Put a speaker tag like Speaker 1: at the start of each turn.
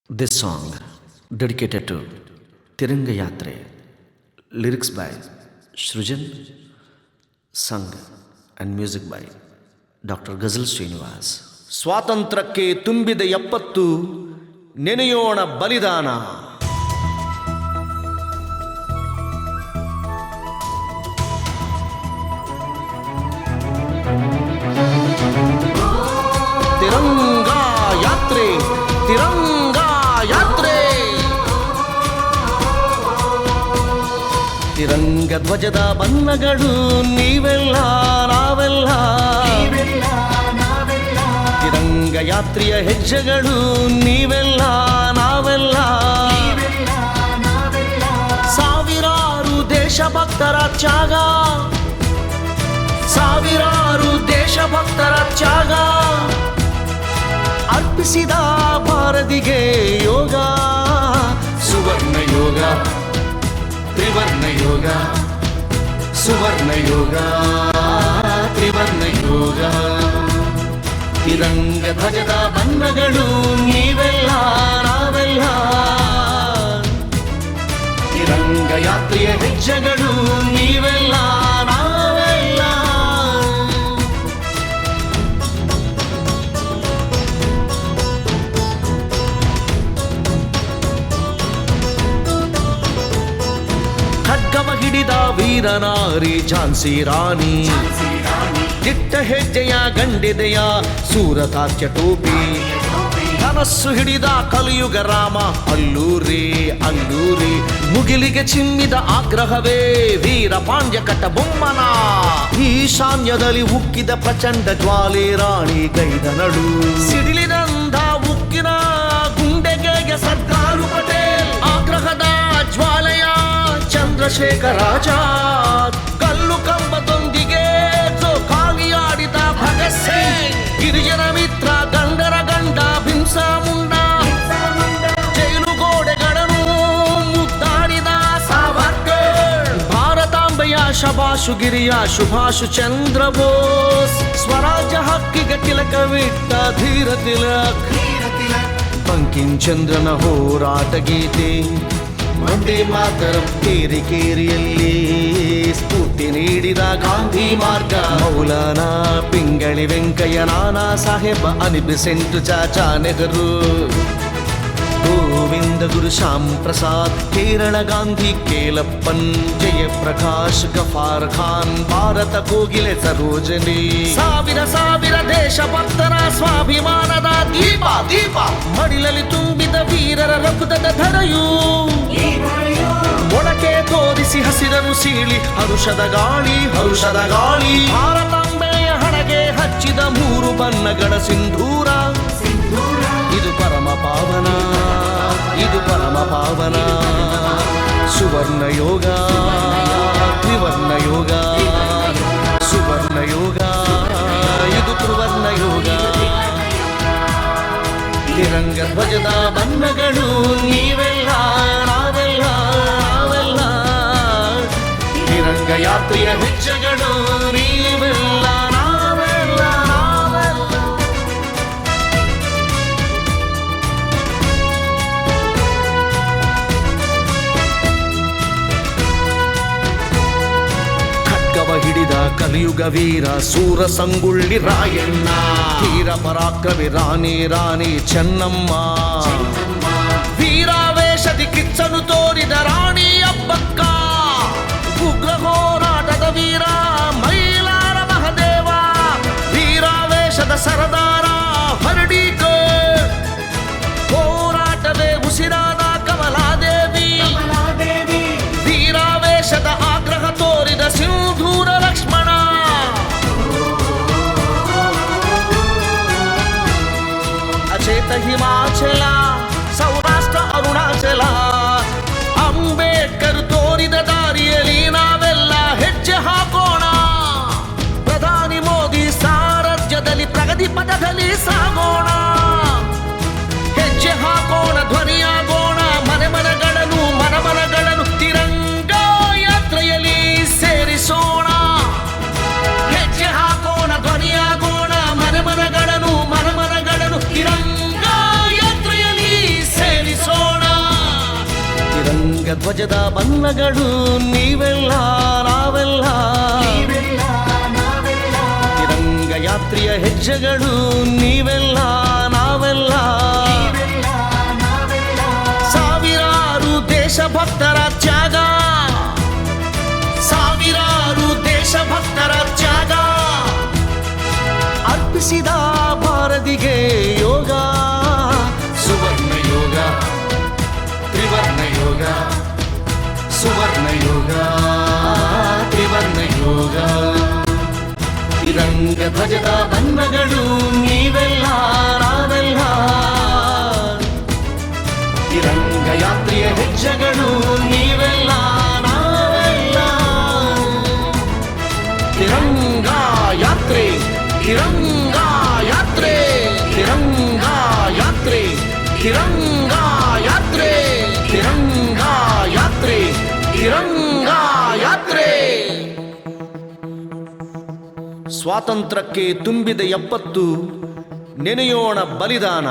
Speaker 1: This song dedicated to Tiranga Yatre, lyrics by Shrujan, sung and music by Dr. Ghazal Srinivas. ಸ್ವಾತಂತ್ರ್ಯಕ್ಕೆ ತುಂಬಿದ 70 ನೆನೆಯೋಣ ಬಲಿದಾನ. ತಿರಂಗಾ ಯಾತ್ರೆ, ತಿರಂಗಾ ಯಾತ್ರೆ, ತಿರಂಗ ಧ್ವಜದ ಬಣ್ಣಗಳು ನೀವೆಲ್ಲ ನಾವೆಲ್ಲ, ತಿರಂಗ ಯಾತ್ರೆಯ ಹೆಜ್ಜೆಗಳು ನೀವೆಲ್ಲ ನಾವೆಲ್ಲ, ಸಾವಿರಾರು ದೇಶಭಕ್ತರ ತ್ಯಾಗ, ಸಾವಿರಾರು ದೇಶಭಕ್ತರ ತ್ಯಾಗ ಅರ್ಪಿಸಿದ ಭಾರತಿಗೆ ಯೋಗ, ಸುವರ್ಣ ಯೋಗ, ತ್ರಿವರ್ಣ ಯೋಗ, ಸುವರ್ಣ ಯೋಗ, ತ್ರಿವರ್ಣ ಯೋಗ. ತಿರಂಗ ಧ್ವಜದ ಬಣ್ಣಗಳು ನೀವೆಲ್ಲ ನಾವೆಲ್ಲ, ತಿರಂಗ ಯಾತ್ರೆಯ ಹೆಜ್ಜೆಗಳು ನೀವೆಲ್ಲ ನಾವೆಲ್ಲ. ಖಡ್ಗವ ಹಿಡಿದ ವೀರನಾರಿ ಝಾನ್ಸಿ ರಾಣಿ, ದಿಟ್ಟ ಹೆಜ್ಜೆಯ ಗಂಡಿದೆಯ ಸೂರತಾಚ್ಯ ಟೋಪಿ, ಧನಸ್ಸು ಹಿಡಿದ ಕಲಿಯುಗ ರಾಮ ಅಲ್ಲೂರಿ ಅಲ್ಲೂರಿ, ಮುಗಿಲಿಗೆ ಚಿಮ್ಮಿದ ಆಗ್ರಹವೇ ವೀರ ಪಾಂಡ್ಯ ಕಟ್ಟಬೊಮ್ಮನ, ಈಶಾನ್ಯದಲ್ಲಿ ಉಕ್ಕಿದ ಪ್ರಚಂಡ ಜ್ವಾಲೆ ರಾಣಿ ಗೈದನಳು, ಸಿಡಿಲಿನಂದ ಉಕ್ಕಿನ ಗುಂಡೆಗೆ ಸರ್ದಾರ್ ಪಟೇಲ್, ಆಗ್ರಹದ ಜ್ವಾಲೆಯ ಚಂದ್ರಶೇಖರಾಜಾದ್, ಕಲ್ಲು ಕಂಬದೊಂದಿಗೆ ಕಾಲಿಯಾಡಿದ ಭಗತ್ ಸಿಂಗ್, ಗಿರಿಜನ ಮಿತ್ರ ಗಂಡರ ಗಂಡ ಭೀಮ್ಸಾ ಮುಂಡಾ, ಜೈಲು ಗೋಡೆಗಳನ್ನು ಮುದ್ದಾಡಿದ ಸಾವರ್ಕರ್, ಭಾರತಾಂಬೆಯ ಶಬಾಷುಗಿರಿಯ ಸುಭಾಷ್ ಚಂದ್ರ ಬೋಸ್, ಸ್ವರಾಜ್ಯ ಹಕ್ಕಿಗೆ ತಿಲಕವಿಟ್ಟ ಧೀರ ತಿಲಕ್, ಬಂಕಿಂ ಚಂದ್ರನ ಹೋರಾಟ ಗೀತೆ ವಂದೇ ಮಾತರಂ, ಕೇರಿ ಕೇರಿಯಲ್ಲಿ ಸ್ಫೂರ್ತಿ ನೀಡಿದ ಗಾಂಧಿ ಮಾರ್ಗ, ಮೌಲಾನಾ ಪಿಂಗಳಿ ವೆಂಕಯ್ಯ, ನಾನಾ ಸಾಹೇಬ, ಅನಿಬೆಸೆಂಟ್ ಚಾಚಾ ನೆಹರು, ಗೋವಿಂದ ಗುರು ಶ್ಯಾಮ್ ಪ್ರಸಾದ್, ಕೇರಳ ಗಾಂಧಿ ಕೇಲಪ್ಪನ್, ಜಯಪ್ರಕಾಶ್ ಗಫಾರ್ ಖಾನ್, ಭಾರತ ಕೋಗಿಲೆ ಸರೋಜನಿ, ಸಾವಿರ ಸಾವಿರ ದೇಶಭಕ್ತರ ಸ್ವಾಭಿಮಾನದ ದೀಪ ದೀಪ, ಮಡಿಲಲ್ಲಿ ತುಂಬಿದ ವೀರರ ರಕ್ತದ ಧರೆಯು, ಮೊಳಕೆ ತೋರಿಸಿ ಹಸಿರನು ಸೀಳಿ ಹರುಷದ ಗಾಳಿ ಹರುಷದ ಗಾಳಿ, ಭಾರತಾಂಬೆಯ ಹಣಗೆ ಹಚ್ಚಿದ 3 ಬಣ್ಣಗಳ ಸಿಂಧೂರ, ಇದು ಪರಮ ಪಾವನ, ಇದು ಪರಮ ಪಾವನ, ಸುವರ್ಣ ಯೋಗ, ತ್ರಿವರ್ಣ ಯೋಗ, ಸುವರ್ಣ ಯೋಗ, ಇದು ತ್ರಿವರ್ಣ ಯೋಗ. ತಿರಂಗ ಧ್ವಜದ ಬಣ್ಣಗಳು ನೀವೆಲ್ಲ ನಾವೆಲ್ಲ ನಾವೆಲ್ಲ, ತಿರಂಗ ಯಾತ್ರೆಯ ಹೆಜ್ಜೆಗಳು ನೀವೆಲ್ಲ ನಾವೆಲ್ಲ ನಾವೆಲ್ಲ. ಖಡ್ಗವ ಹಿಡಿದ ಕಲಿಯುಗ ವೀರ ಸೂರ ಸಂಗುಳ್ಳಿ ರಾಯಣ್ಣ, ತೀರ ಪರಾಕ್ರಮಿ ರಾಣಿ ರಾಣಿ ಚೆನ್ನಮ್ಮ, ವೀರಾವೇಶದಿ ಕಿಚ್ಚನು ತೋರಿದ ರಾಣಿ ಅಬ್ಬಕ್ಕ, ಉಗ್ರ ಹೋರಾಟದ ವೀರ ಮೈಲಾರ ಮಹದೇವ, ವೀರಾವೇಶದ ಸರದಾರ ಹರ್ಡೀಕರ್, ಹೋರಾಟವೇ ಉಸಿರಾದ ಕಮಲಾದೇವಿ, ವೀರಾವೇಶದ ಆಗ್ರಹ ತೋರಿದ ಸಿಂಧೂರ ಲಕ್ಷ್ಮಣ, ಅಚೇತ ಹಿಮಾಚಲ ಸೌರಾಷ್ಟ್ರ ಅರುಣಾಚಲ, ಅಂಬೇಡ್ಕರ್ ತೋರಿದ ದಾರಿಯಲ್ಲಿ ನಾವೆಲ್ಲ ಹೆಜ್ಜೆ ಹಾಕೋಣ, ಪ್ರಧಾನಿ ಮೋದಿ ಸಾರಥ್ಯದಲ್ಲಿ ಪ್ರಗತಿ ಪಥದಲ್ಲಿ ಸಾಗೋಣ, ಹೆಜ್ಜೆ ಹಾಕೋಣ ಧ್ವನಿಯಾಗೋಣ, ಮನೆ ಮನಗಳನ್ನು ಮನಮನಗಳನ್ನು ತಿರಂಗ ಯಾತ್ರೆಯಲ್ಲಿ ಸೇರಿಸೋಣ, ಹೆಜ್ಜೆ ಹಾಕೋಣ ಧ್ವನಿಯಾಗೋಣ, ಮನೆ ಮನಗಳನ್ನು ಮನಮನಗಳನ್ನು ತಿರಂಗ ಯಾತ್ರೆಯಲ್ಲಿ ಧ್ವಜದ ಬಣ್ಣಗಳು ನೀವೆಲ್ಲ ನಾವೆಲ್ಲ, ತಿರಂಗ ಯಾತ್ರೆಯ ಹೆಜ್ಜೆಗಳು ನೀವೆಲ್ಲ ನಾವೆಲ್ಲ, ಸಾವಿರಾರು ದೇಶಭಕ್ತರ ತ್ಯಾಗ, ಸಾವಿರಾರು ದೇಶಭಕ್ತರ ತ್ಯಾಗ, ಅರ್ಪಿಸಿದ ಭಾರತಿಗೆ ಯೋಗ, ಸುವರ್ಣ ಯೋಗ, ತ್ರಿವರ್ಣ ಯೋಗ, ಸುವರ್ಣ ಯೋಗ, ತ್ರಿವರ್ಣ ಯೋಗ. ತಿರಂಗ ಧ್ವಜದ ಬಣ್ಣಗಳು ನೀವೆಲ್ಲ ನಾವೆಲ್ಲ, ತಿರಂಗ ಯಾತ್ರೆಯ ಹೆಜ್ಜೆಗಳು ನೀವೆಲ್ಲ ನಾವೆಲ್ಲ, ತಿರಂಗ ಯಾತ್ರೆ, ತಿರಂಗ ಯಾತ್ರೆ, ತಿರಂಗ ಯಾತ್ರೆ, ತಿರಂಗ ಯಾತ್ರೆ, ತಿರಂಗ ಯಾತ್ರೆ, ತಿರಂಗ ಯಾತ್ರೆ. ಸ್ವಾತಂತ್ರ್ಯಕ್ಕೆ ತುಂಬಿದ 70 ನೆನೆಯೋಣ ಬಲಿದಾನ.